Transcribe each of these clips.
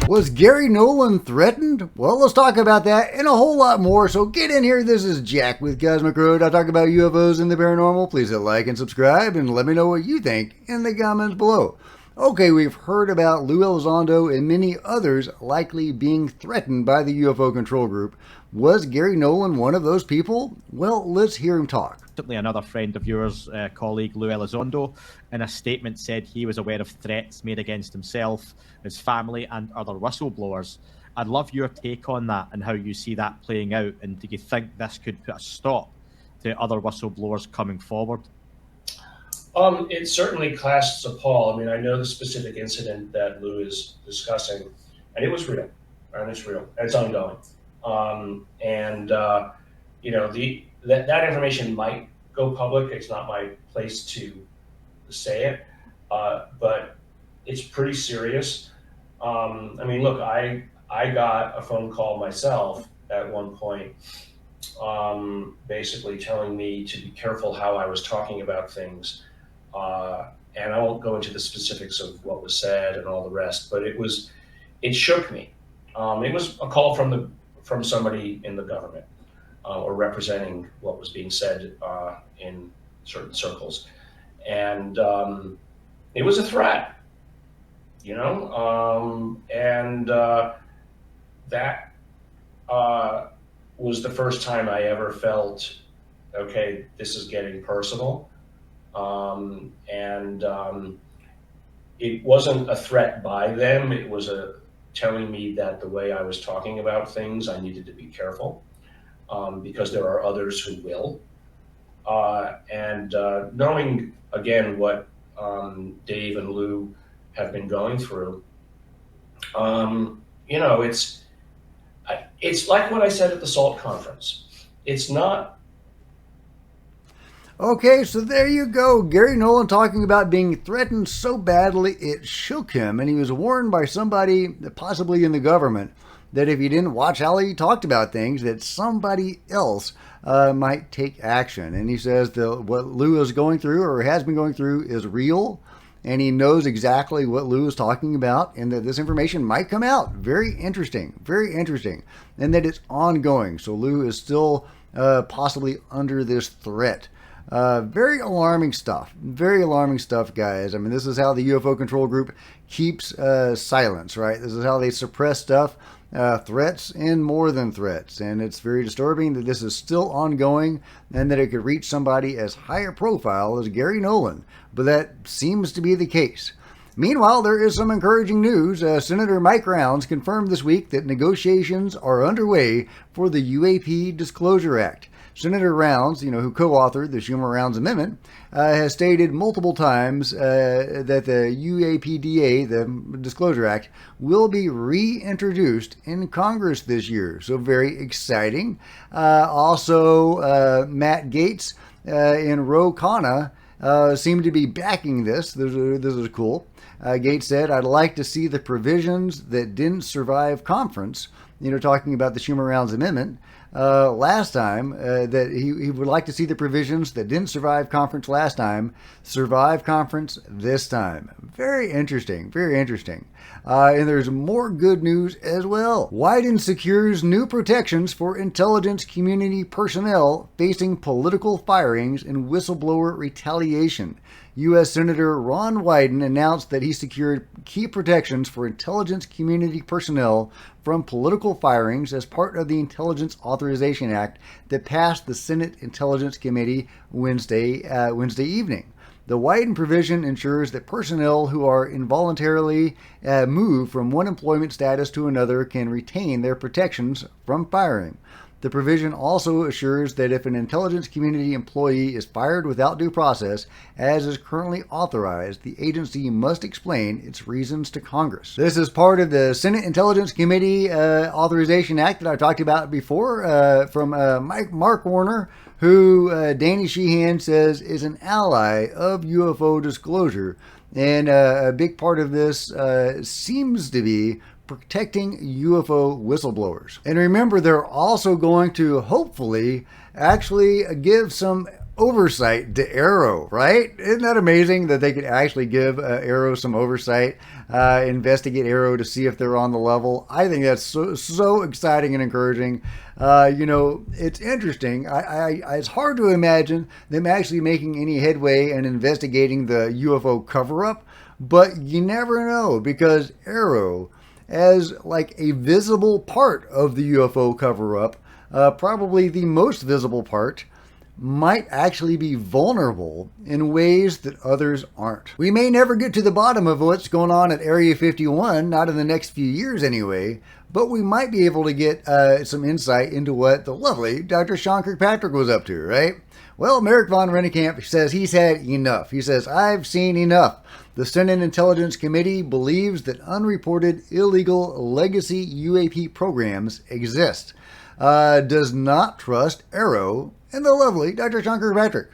Was Garry Nolan threatened? Well, let's talk about that and a whole lot more. So get in here. This is Jack with Cosmic Road. I talk about UFOs and the paranormal. Please hit like and subscribe and let me know what you think in the comments below. Okay, we've heard about Lou Elizondo and many others likely being threatened by the UFO control group. Was Garry Nolan one of those people? Well, let's hear him talk. Recently, another friend of yours, colleague Lou Elizondo, in a statement said he was aware of threats made against himself, his family, and other whistleblowers. I'd love your take on that and how you see that playing out, and do you think this could put a stop to other whistleblowers coming forward? It certainly casts a pall. I mean, I know the specific incident that Lou is discussing, and it was real, and it's real, and it's ongoing. You know, that information might go public. It's not my place to say it, but it's pretty serious. I mean, look, I got a phone call myself at one point, basically telling me to be careful how I was talking about things. And I won't go into the specifics of what was said and all the rest, but it shook me. It was a call from somebody in the government, or representing what was being said in certain circles. And it was a threat, you know, that was the first time I ever felt, okay, this is getting personal. It wasn't a threat by them. It was telling me that the way I was talking about things, I needed to be careful, because there are others who will. Knowing, again, what Dave and Lou have been going through, you know, it's like what I said at the SALT conference. It's not. Okay, so there you go. Garry Nolan talking about being threatened so badly it shook him, and he was warned by somebody, possibly in the government, that if he didn't watch how he talked about things, that somebody else might take action. And he says that what Lou is going through, or has been going through, is real, and he knows exactly what Lou is talking about, and that this information might come out. Very interesting, and that it's ongoing. So Lou is still possibly under this threat. Very alarming stuff, guys. I mean, this is how the UFO control group keeps silence, right? This is how they suppress stuff, threats and more than threats. And it's very disturbing that this is still ongoing and that it could reach somebody as high a profile as Garry Nolan, but that seems to be the case. Meanwhile, there is some encouraging news. Senator Mike Rounds confirmed this week that negotiations are underway for the UAP Disclosure Act. Senator Rounds, who co-authored the Schumer-Rounds Amendment, has stated multiple times that the UAPDA, the Disclosure Act, will be reintroduced in Congress this year. So very exciting. Also, Matt Gaetz and Ro Khanna seem to be backing this. This is cool. Gaetz said, "I'd like to see the provisions that didn't survive conference," talking about the Schumer-Rounds Amendment, last time, that he would like to see the provisions that didn't survive conference last time survive conference this time. Very interesting. And there's more good news as well. Wyden secures new protections for intelligence community personnel facing political firings and whistleblower retaliation. U.S. Senator Ron Wyden announced that he secured key protections for intelligence community personnel from political firings as part of the Intelligence Authorization Act that passed the Senate Intelligence Committee Wednesday evening. The Wyden provision ensures that personnel who are involuntarily moved from one employment status to another can retain their protections from firing. The provision also assures that if an intelligence community employee is fired without due process, as is currently authorized, the agency must explain its reasons to Congress. This is part of the Senate Intelligence Committee Authorization Act that I talked about before, from Mark Warner, who Danny Sheehan says is an ally of UFO disclosure. And a big part of this seems to be protecting UFO whistleblowers. And remember, they're also going to hopefully actually give some oversight to AARO, right? Isn't that amazing that they could actually give AARO some oversight, investigate AARO to see if they're on the level? I think that's so exciting and encouraging. It's interesting. It's hard to imagine them actually making any headway in investigating the UFO cover-up, but you never know, because AARO, as like a visible part of the UFO cover-up, probably the most visible part, might actually be vulnerable in ways that others aren't. We may never get to the bottom of what's going on at Area 51, not in the next few years anyway, but we might be able to get some insight into what the lovely Dr. Sean Kirkpatrick was up to, right? Well, Merrick von Rennekamp says he's had enough. He says, "I've seen enough. The Senate Intelligence Committee believes that unreported illegal legacy UAP programs exist. Does not trust AARO and the lovely Dr. Sean Kirkpatrick."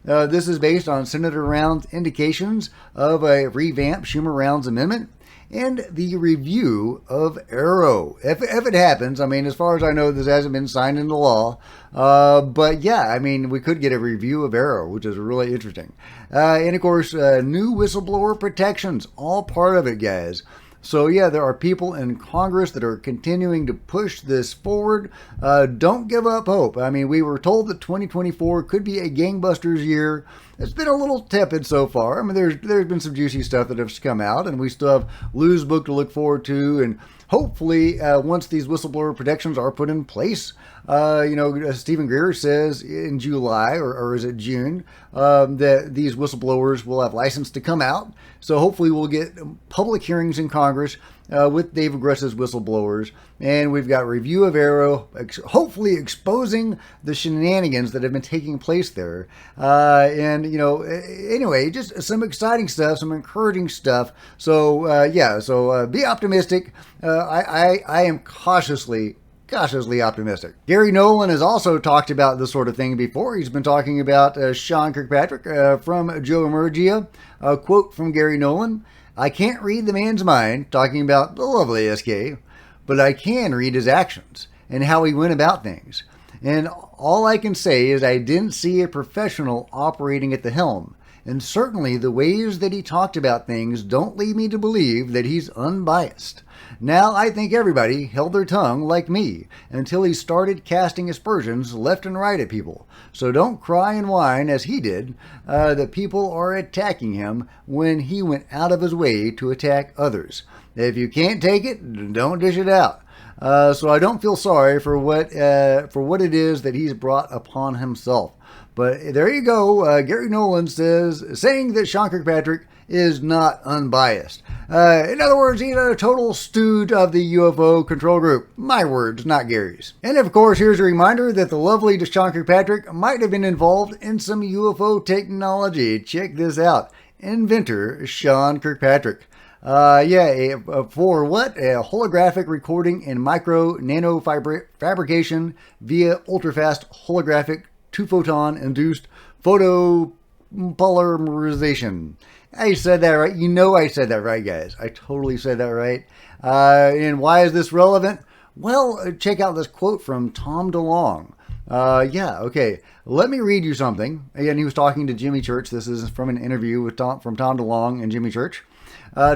This is based on Senator Round's indications of a revamped Schumer-Rounds amendment and the review of AARO. If it happens, I mean, as far as I know, this hasn't been signed into law. But yeah, I mean, we could get a review of AARO, which is really interesting. And of course, new whistleblower protections, all part of it, guys. So yeah, there are people in Congress that are continuing to push this forward. Don't give up hope. I mean, we were told that 2024 could be a gangbusters year. It's been a little tepid so far. I mean, there's been some juicy stuff that has come out, and we still have Lou's book to look forward to, and hopefully, once these whistleblower protections are put in place, Stephen Garry says in July, or is it June, that these whistleblowers will have license to come out. So hopefully we'll get public hearings in Congress with David Gruss's whistleblowers. And we've got review of AARO, hopefully exposing the shenanigans that have been taking place there. Anyway, just some exciting stuff, some encouraging stuff. So be optimistic. I am cautiously optimistic. Garry Nolan has also talked about this sort of thing before. He's been talking about Sean Kirkpatrick from Joe Emergia. A quote from Garry Nolan: "I can't read the man's mind," talking about the lovely SK, "but I can read his actions and how he went about things. And all I can say is I didn't see a professional operating at the helm. And certainly the ways that he talked about things don't lead me to believe that he's unbiased. Now I think everybody held their tongue like me until he started casting aspersions left and right at people. So don't cry and whine as he did that people are attacking him when he went out of his way to attack others. If you can't take it, don't dish it out. So I don't feel sorry for what it is that he's brought upon himself." But there you go. Garry Nolan saying that Sean Kirkpatrick is not unbiased. In other words, he's a total stooge of the UFO control group. My words, not Gary's. And of course, here's a reminder that the lovely Sean Kirkpatrick might have been involved in some UFO technology. Check this out. Inventor Sean Kirkpatrick. For what? A holographic recording and nano fabrication via ultrafast holographic 2-photon induced photopolymerization. I said that right. You know I said that right, guys. I totally said that right. And why is this relevant? Well, check out this quote from Tom DeLonge. Okay. Let me read you something. Again, he was talking to Jimmy Church. This is from an interview from Tom DeLonge and Jimmy Church.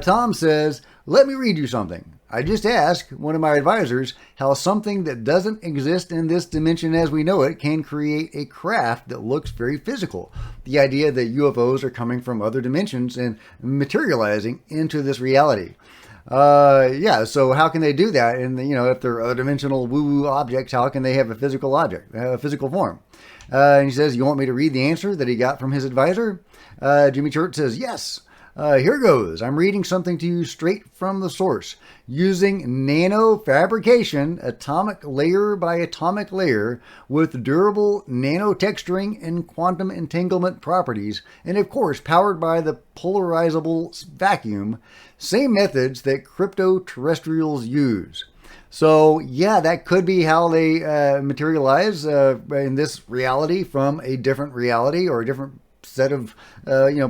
Tom says, "Let me read you something. I just asked one of my advisors how something that doesn't exist in this dimension as we know it can create a craft that looks very physical. The idea that UFOs are coming from other dimensions and materializing into this reality. So how can they do that? And, if they're other dimensional woo-woo objects, how can they have a physical object, a physical form?" And he says, "You want me to read the answer that he got from his advisor?" Jimmy Church says, "Yes. Here goes. I'm reading something to you straight from the source. Using nano fabrication, atomic layer by atomic layer, with durable nano texturing and quantum entanglement properties, and of course powered by the polarizable vacuum, same methods that crypto-terrestrials use." So yeah, that could be how they materialize in this reality from a different reality or a different set of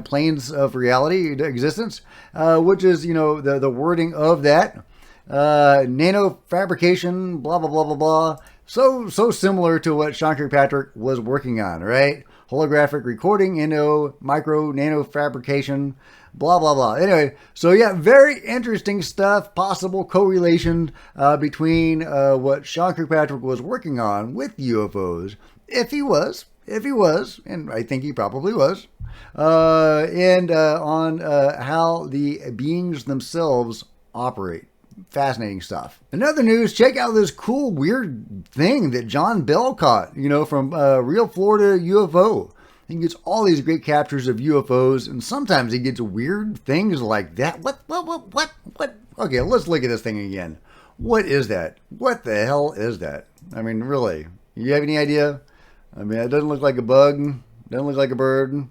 planes of reality existence, which is the wording of that nano fabrication, blah blah blah blah blah. So similar to what Sean Kirkpatrick was working on, right? holographic recording, micro, nano fabrication, blah, blah, blah. Anyway, so yeah, very interesting stuff. Possible correlation between what Sean Kirkpatrick was working on with UFOs, if he was, and I think he probably was, and on how the beings themselves operate. Fascinating stuff. In other news, check out this cool, weird thing that John Bell caught, from Real Florida UFO. He gets all these great captures of UFOs, and sometimes he gets weird things like that. What? Okay, let's look at this thing again. What is that? What the hell is that? I mean, really? You have any idea? I mean, it doesn't look like a bug. Doesn't look like a bird.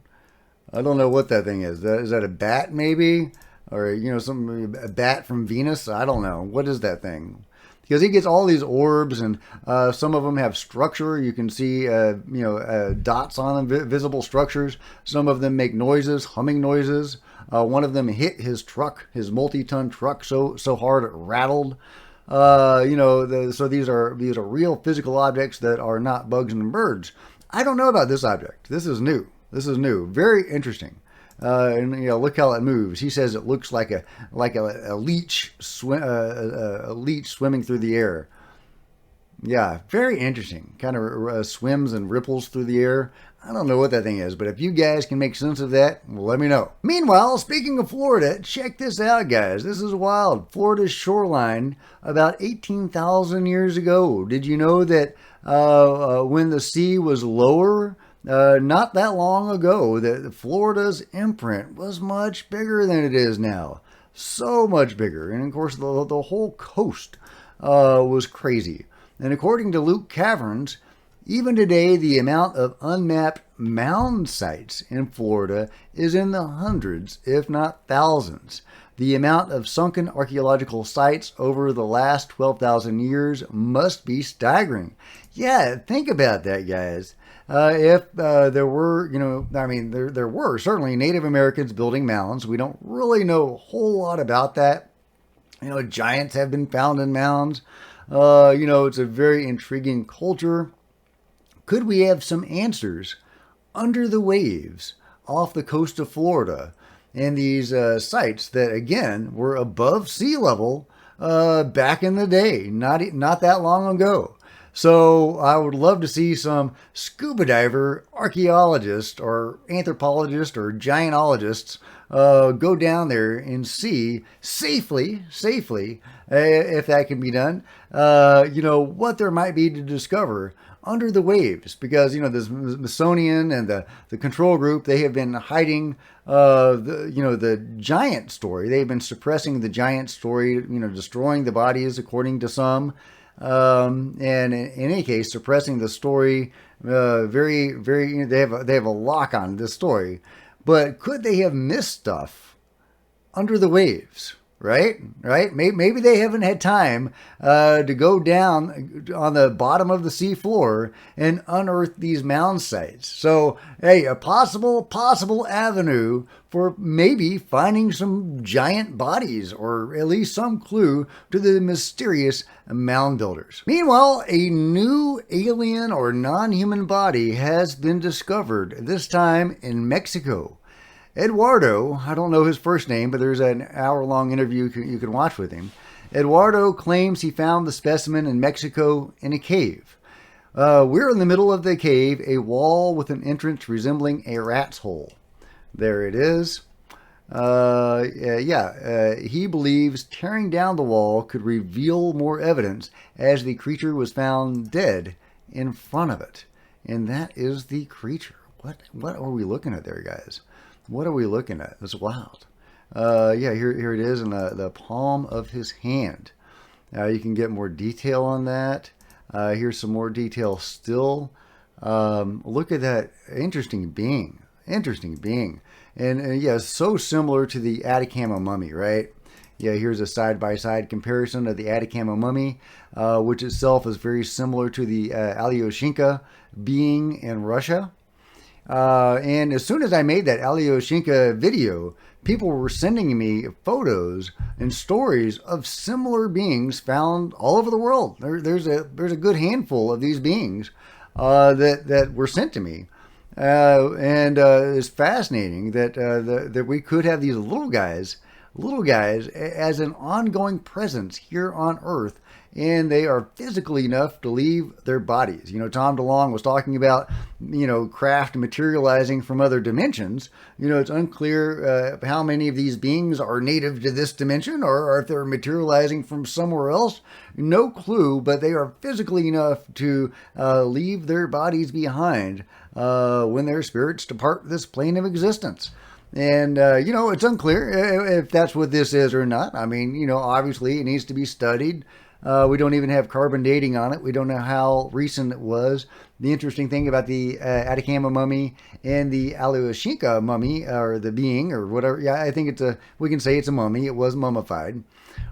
I don't know what that thing is. Is that a bat, maybe? Or, a bat from Venus? I don't know. What is that thing? Because he gets all these orbs, and some of them have structure. You can see, dots on them, visible structures. Some of them make noises, humming noises. One of them hit his truck, his multi-ton truck, so hard it rattled. So these are real physical objects that are not bugs and birds. I don't know about this object. This is new. Very interesting. And look how it moves. He says it looks like a leech a leech swimming through the air. Yeah, very interesting. Kind of swims and ripples through the air. I don't know what that thing is, but if you guys can make sense of that, let me know. Meanwhile, speaking of Florida, check this out, guys. This is wild. Florida's shoreline about 18,000 years ago. Did you know that when the sea was lower, not that long ago, that Florida's imprint was much bigger than it is now. So much bigger. And of course, the whole coast was crazy. And according to Luke Caverns, even today, the amount of unmapped mound sites in Florida is in the hundreds, if not thousands. The amount of sunken archaeological sites over the last 12,000 years must be staggering. Yeah, think about that, guys. If there were, there were certainly Native Americans building mounds. We don't really know a whole lot about that. Giants have been found in mounds. It's a very intriguing culture. Could we have some answers under the waves off the coast of Florida in these sites that, again, were above sea level back in the day, not that long ago? So I would love to see some scuba diver archaeologists or anthropologists or giantologists go down there and see safely, if that can be done, what there might be to discover under the waves, because the Smithsonian and the control group, they have been hiding the giant story. They've been suppressing the giant story, destroying the bodies according to some, and in any case suppressing the story. Very, very. They have a lock on this story, but could they have missed stuff under the waves? Right? Maybe they haven't had time to go down on the bottom of the sea floor and unearth these mound sites. So, hey, a possible avenue for maybe finding some giant bodies, or at least some clue to the mysterious mound builders. Meanwhile, a new alien or non-human body has been discovered, this time in Mexico. Eduardo, I don't know his first name, but there's an hour-long interview you can watch with him. Eduardo claims he found the specimen in Mexico in a cave. We're in the middle of the cave, a wall with an entrance resembling a rat's hole. There it is. He believes tearing down the wall could reveal more evidence, as the creature was found dead in front of it. And that is the creature. What are we looking at there, guys? What are we looking at? It's wild. Here it is in the palm of his hand. You can get more detail on that. Here's some more detail still. Look at that interesting being. And so similar to the Atacama mummy, right? Yeah, here's a side-by-side comparison of the Atacama mummy, which itself is very similar to the Alyoshinka being in Russia. And as soon as I made that Alyoshinka video, people were sending me photos and stories of similar beings found all over the world. There's a good handful of these beings that were sent to me. And it's fascinating that that we could have these little guys as an ongoing presence here on Earth, and they are physical enough to leave their bodies. You know, Tom DeLonge was talking about, you know, craft materializing from other dimensions. You know, it's unclear how many of these beings are native to this dimension or if they're materializing from somewhere else. No clue, but they are physically enough to leave their bodies behind when their spirits depart this plane of existence. And, you know, it's unclear if that's what this is or not. I mean, you know, obviously it needs to be studied. We don't even have carbon dating on it. We don't know how recent it was. The interesting thing about the Atacama mummy and the Aluashinka mummy, or the being, or whatever, yeah, I think we can say it's a mummy. It was mummified.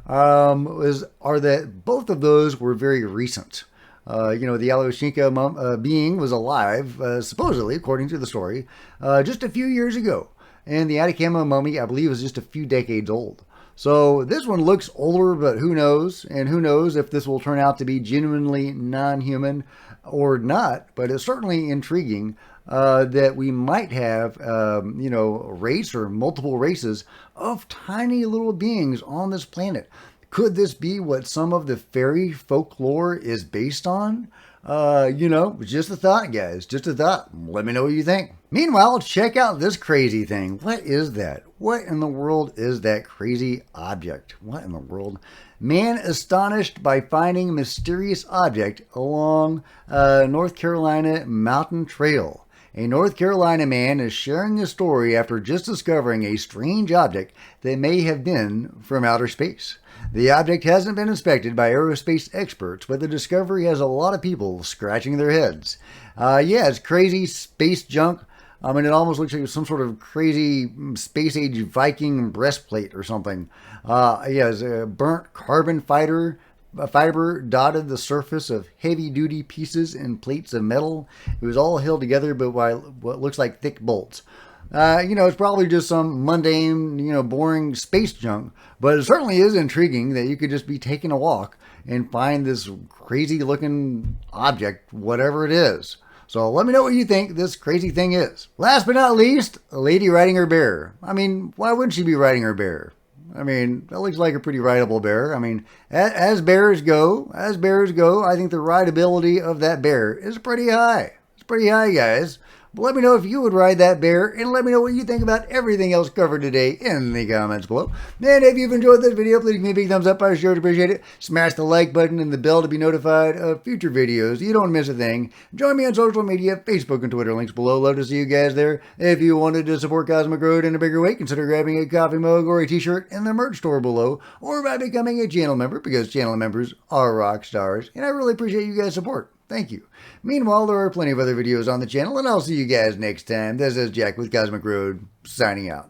Are that both of those were very recent. You know, the Aluashinka being was alive, supposedly, according to the story, just a few years ago. And the Atacama mummy, I believe, is just a few decades old. So this one looks older, but who knows? And who knows if this will turn out to be genuinely non-human or not. But it's certainly intriguing that we might have, you know, a race or multiple races of tiny little beings on this planet. Could this be what some of the fairy folklore is based on? You know, just a thought, guys. Just a thought. Let me know what you think. Meanwhile, check out this crazy thing. What is that? What in the world is that crazy object? What in the world? Man astonished by finding mysterious object along North Carolina mountain trail. A North Carolina man is sharing his story after just discovering a strange object that may have been from outer space. The object hasn't been inspected by aerospace experts, but the discovery has a lot of people scratching their heads. Yeah, it's crazy space junk. I mean, it almost looks like some sort of crazy space age Viking breastplate or something. Yeah, it's a burnt carbon fiber dotted the surface of heavy-duty pieces and plates of metal. It was all held together by what looks like thick bolts. You know, it's probably just some mundane, you know, boring space junk, but it certainly is intriguing that you could just be taking a walk and find this crazy-looking object, whatever it is. So let me know what you think this crazy thing is. Last but not least, a lady riding her bear. I mean, why wouldn't she be riding her bear? I mean, that looks like a pretty rideable bear. I mean, as bears go, I think the rideability of that bear is pretty high. It's pretty high, guys. But let me know if you would ride that bear, and let me know what you think about everything else covered today in the comments below. And if you've enjoyed this video, please give me a big thumbs up. I sure would appreciate it. Smash the like button and the bell to be notified of future videos. You don't miss a thing. Join me on social media, Facebook and Twitter, links below. Love to see you guys there. If you wanted to support Cosmic Road in a bigger way, consider grabbing a coffee mug or a t-shirt in the merch store below, or by becoming a channel member, because channel members are rock stars, and I really appreciate you guys' support. Thank you. Meanwhile, there are plenty of other videos on the channel, and I'll see you guys next time. This is Jack with Cosmic Road, signing out.